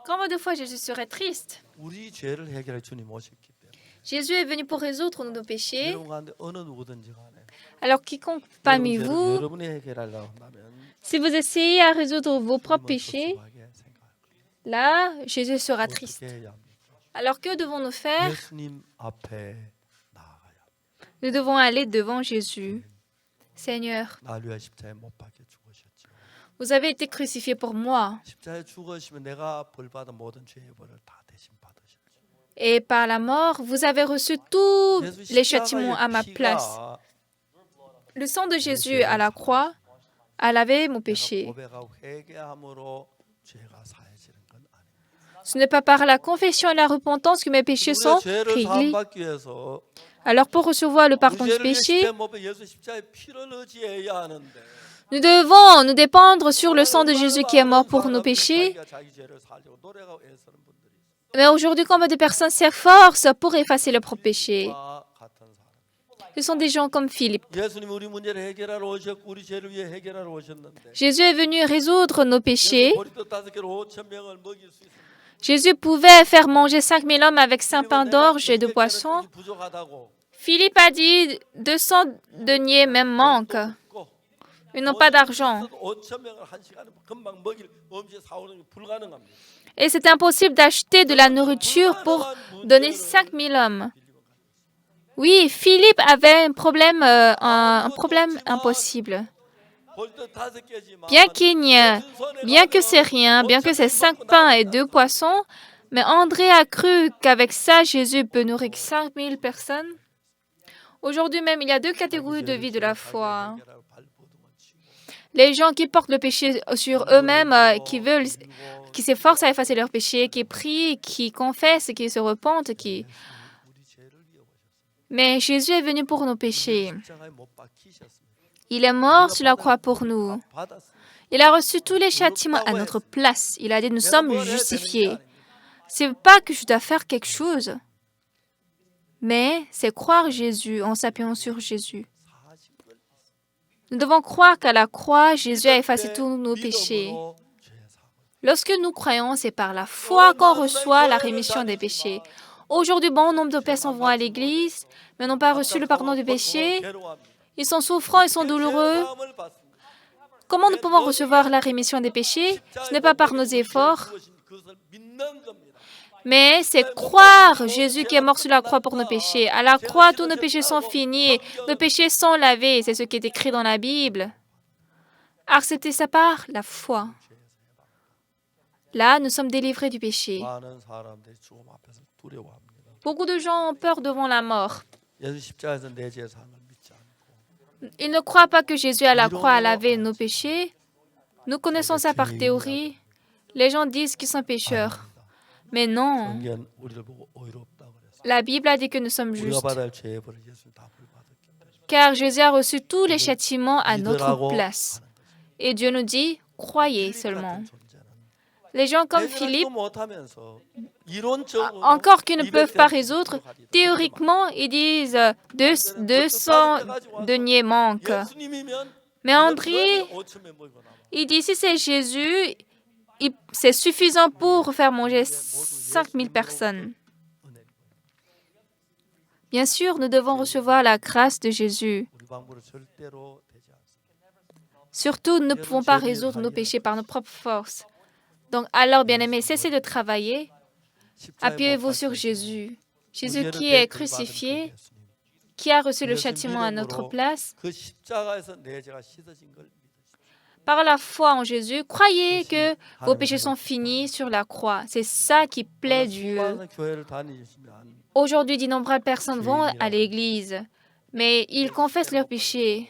Combien de fois Jésus serait triste? 우리 죄를 해결할 주님 오셨기 때문에 Jésus est venu pour résoudre nos péchés. 여러분 가운데 어느 누구든지 간에 Alors quiconque parmi 여러분 죄를 vous, 여러분이 해결하려고 한다면 si vous essayez à résoudre vos propres 주님은 péchés, 섭섭하게 생각할 거예요. là, Jésus sera triste. 어떻게 해야 합니까? Alors que devons-nous faire? 예수님 앞에 나아가야 합니다. Nous devons aller devant Jésus. Seigneur, 날 위하여 십자가에 못 박혀 죽으셨죠. vous avez été crucifié pour moi. 십자가에 죽으시면 내가 벌받은 모든 죄의 벌을 다 대신 받으셨죠. Et par la mort, vous avez reçu tous les châtiments à ma place. Le sang de Jésus à la croix a lavé mon péché. 고백하고 회개함으로 죄가 사해지는 건 아닙니다. Ce n'est pas par la confession et la repentance que mes péchés sont 우리가 죄를 réglés. 사함받기 위해서 Alors pour recevoir le pardon 우리 du 죄를 위해 péché, 십자가에 못 박혀 예수 십자가의 피를 의지해야 하는데 nous devons nous dépendre sur le sang de Jésus qui est mort pour nos péchés. 자기가 자기 죄를 살려고 노력하고 애쓰는 분들이 Mais aujourd'hui, combien de personnes s'efforcent pour effacer leurs propres péchés? 와 같은 사람. Ce sont des gens comme Philippe. 예수님 우리 문제를 해결하러 오셨고 우리 죄를 위해 해결하러 오셨는데 Jésus est venu résoudre nos péchés. 보리떡 5개로 5천 명을 먹일 수 있습니다. Jésus pouvait faire manger 5000 hommes avec 5 pains d'orge et 2 poissons. 부족하다고 Philippe a dit 200 deniers même manquent. Ils n'ont pas d'argent. 5천 명을 한 시간에 금방 먹일 음식 사오는 게 불가능합니다. Et c'est impossible d'acheter de la nourriture pour donner 5000 hommes. Oui, Philippe avait un problème impossible. 보리떡 5개지만 Bien que c'est rien, bien que c'est 5 pains et 2 poissons, mais André a cru qu'avec ça, Jésus peut nourrir 5000 personnes. Aujourd'hui même, il y a 2 catégories de vie de la foi. Les gens qui portent le péché sur eux-mêmes, qui s'efforcent à effacer leurs péchés, qui prient, qui confessent, qui se repentent, Mais Jésus est venu pour nos péchés. Il est mort sur la croix pour nous. Il a reçu tous les châtiments à notre place. Il a dit, nous sommes justifiés. Ce n'est pas que je dois faire quelque chose, mais c'est croire Jésus en s'appuyant sur Jésus. Nous devons croire qu'à la croix, Jésus a effacé tous nos péchés. Lorsque nous croyons, c'est par la foi qu'on reçoit la rémission des péchés. Aujourd'hui, bon nombre de personnes vont à l'église, mais n'ont pas reçu le pardon du péché. Ils sont souffrants, ils sont douloureux. Comment nous pouvons recevoir la rémission des péchés? Ce n'est pas par nos efforts, mais c'est croire Jésus qui est mort sur la croix pour nos péchés. À la croix, tous nos péchés sont finis, nos péchés sont lavés. C'est ce qui est écrit dans la Bible. Accepter ça par la foi. Là, nous sommes délivrés du péché. Beaucoup de gens ont peur devant la mort. Ils ne croient pas que Jésus à la croix a lavé nos péchés. Nous connaissons ça par théorie. Les gens disent qu'ils sont pécheurs. Mais non. La Bible a dit que nous sommes justes. Car Jésus a reçu tous les châtiments à notre place. Et Dieu nous dit, croyez seulement. Les gens comme Philippe, encore qu'ils ne peuvent pas résoudre, théoriquement, ils disent 200 deniers manquent. Mais André, il dit, si c'est Jésus, c'est suffisant pour faire manger 5000 personnes. Bien sûr, nous devons recevoir la grâce de Jésus. Surtout, nous ne pouvons pas résoudre nos péchés par nos propres forces. Donc, alors, bien-aimés, cessez de travailler. Appuyez-vous sur Jésus. Jésus qui est crucifié, qui a reçu le châtiment à notre place. Par la foi en Jésus, croyez que vos péchés sont finis sur la croix. C'est ça qui plaît Dieu. Aujourd'hui, d'innombrables personnes vont à l'église, mais ils confessent leurs péchés.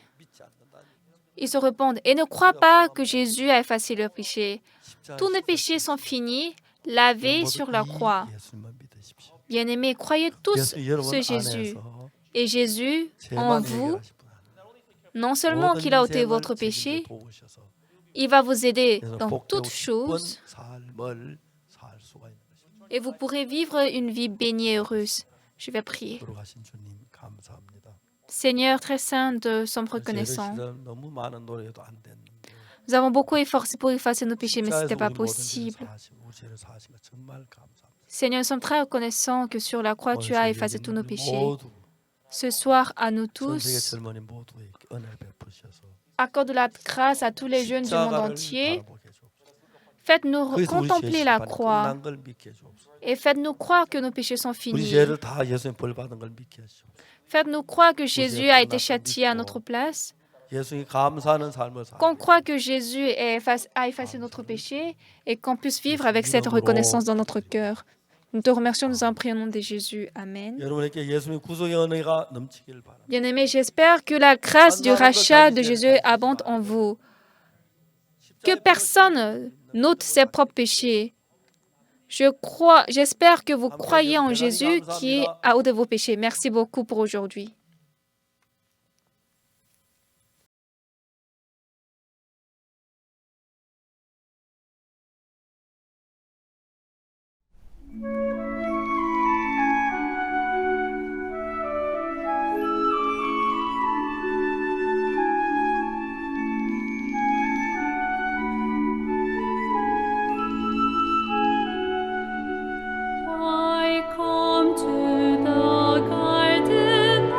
Ils se repentent et ne croient pas que Jésus a effacé leurs péchés. Tous nos péchés sont finis, lavés sur la croix. Bien-aimés, croyez tous ce Jésus. Et Jésus, en vous, non seulement qu'il a ôté votre péché, il va vous aider dans toutes choses et vous pourrez vivre une vie bénie et heureuse. Je vais prier. Seigneur très saint, nous sommes reconnaissants. Nous avons beaucoup efforcé pour effacer nos péchés, mais ce n'était pas possible. Seigneur, nous sommes très reconnaissants que sur la croix, tu as effacé tous nos péchés. Ce soir, à nous tous, accorde la grâce à tous les jeunes du monde entier. Faites-nous contempler la croix et faites-nous croire que nos péchés sont finis. Faites-nous croire que Jésus a été châtié à notre place, qu'on croit que Jésus a effacé notre péché et qu'on puisse vivre avec cette reconnaissance dans notre cœur. Nous te remercions, nous en prions au nom de Jésus. Amen. Bien-aimés, j'espère que la grâce du rachat de Jésus abonde en vous. Que personne note ses propres péchés. J'espère que vous croyez en Jésus qui a ôté vos péchés. Merci beaucoup pour aujourd'hui. I come to the garden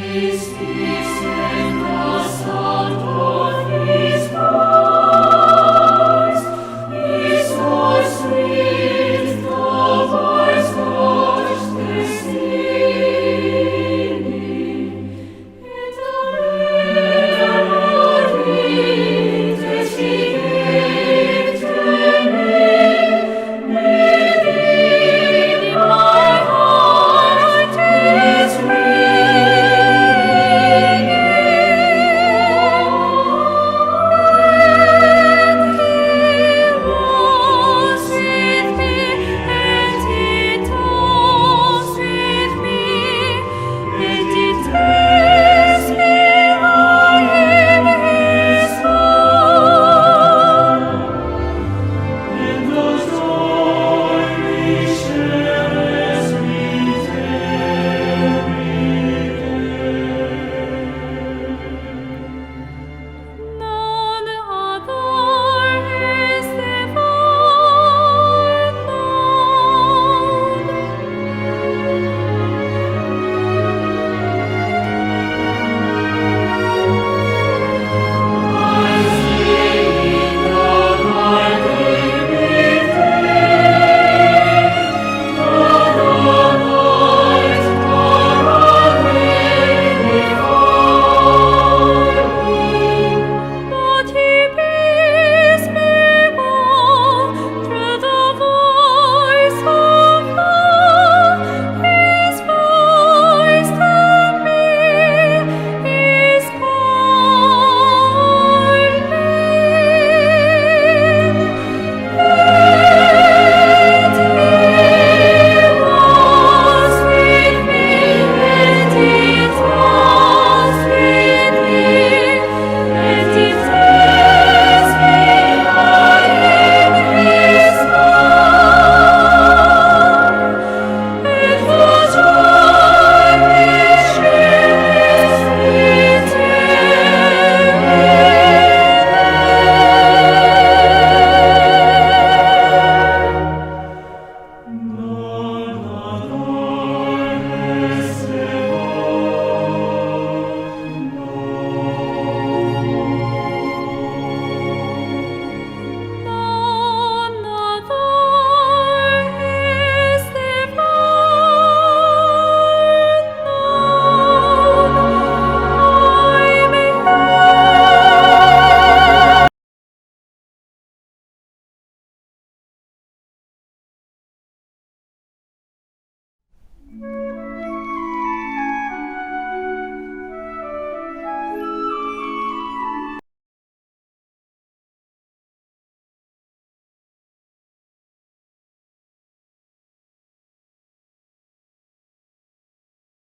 Christi, Sancta Sanctorum,